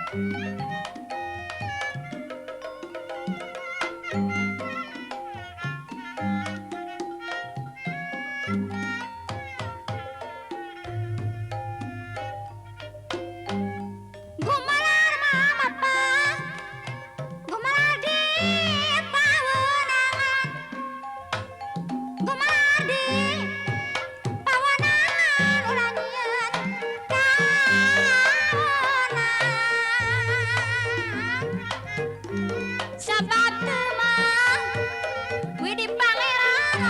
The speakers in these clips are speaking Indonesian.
Gumelar mama pa, gumelar di pawenangan, gumelar di pawenangan ulah nyieun kaonang. Sabab teu mah Widi Pangeran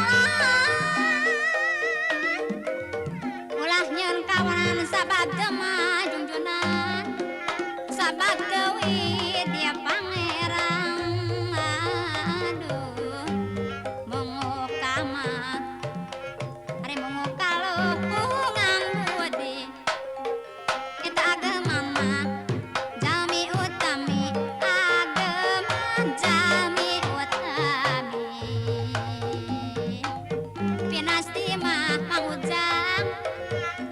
ulah nyieun kaonan sabab teu mah junjunan. Sabab teuwih dia pangeran aduh menguka mah ari menguka leupungan budi eta agama mah jami utami agama jami utami pinasti mah mangujang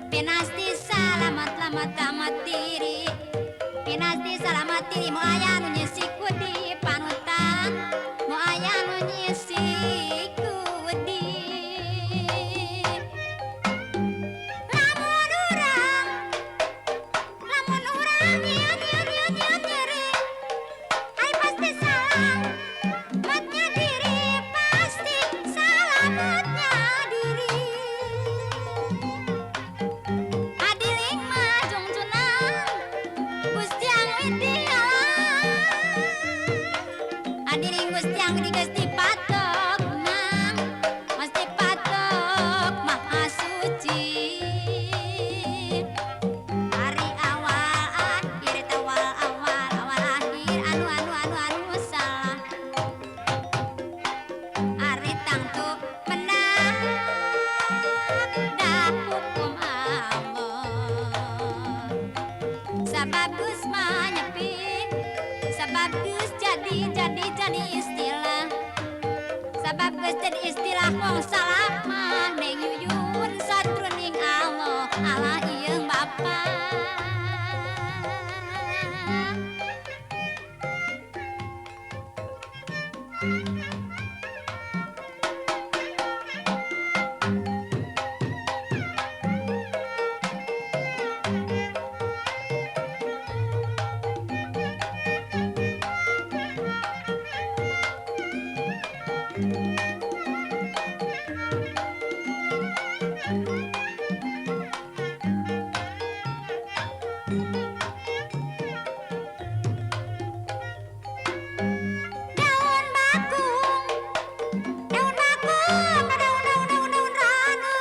pinasti salamat-lamat tamat diri pinasti salamat diri mau aya nu nyisiku di panutan mau aya nu nyisiku di lamun urang nyeri ai pasti salamatnya diri pasti salamatnya diri adiling mah junjunan Gusti Widi adiring Gusti Widi geus dipatok nang mas dipatok maha suci ari awal akhir tawal awal akhir anu salah ari tangtu menang dah hukum Allah sabab geus mah nyepi sabab geus jadi istilah sabab geus jadi istilah wong salah mah neng yuyun satruning Allah Allah ieu Bapa daun bakung daun ranu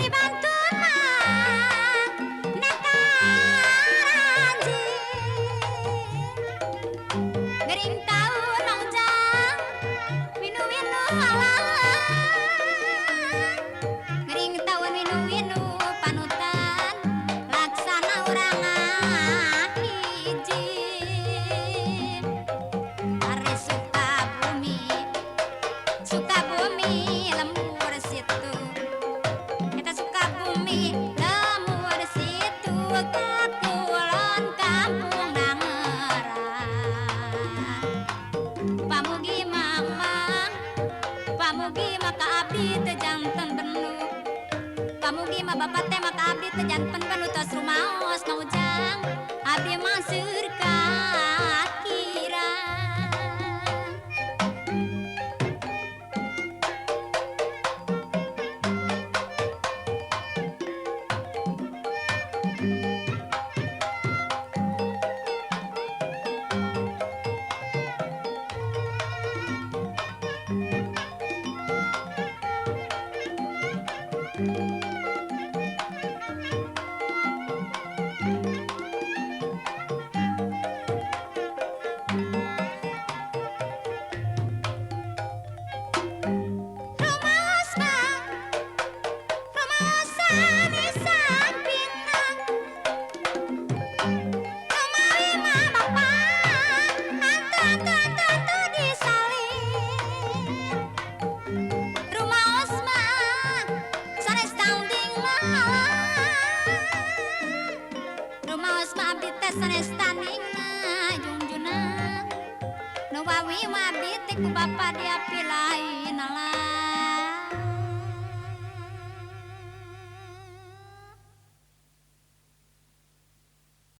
dibantun mah nakaranji gering taun longjang winu-winu alah gering taun winu-winu panutan laksana urang hiji ari Sukabumi lembur situ eta Sukabumi lembur situ kakulon kampung Nangerang pamugi mamang pamugi maka abdi teu janten penuh pamugi mah bapak teh maka abdi teu janten penuh tos rumaos maujang abdi mah seur ka akhiran pawi mabdi ti ku bapa dia pilain lah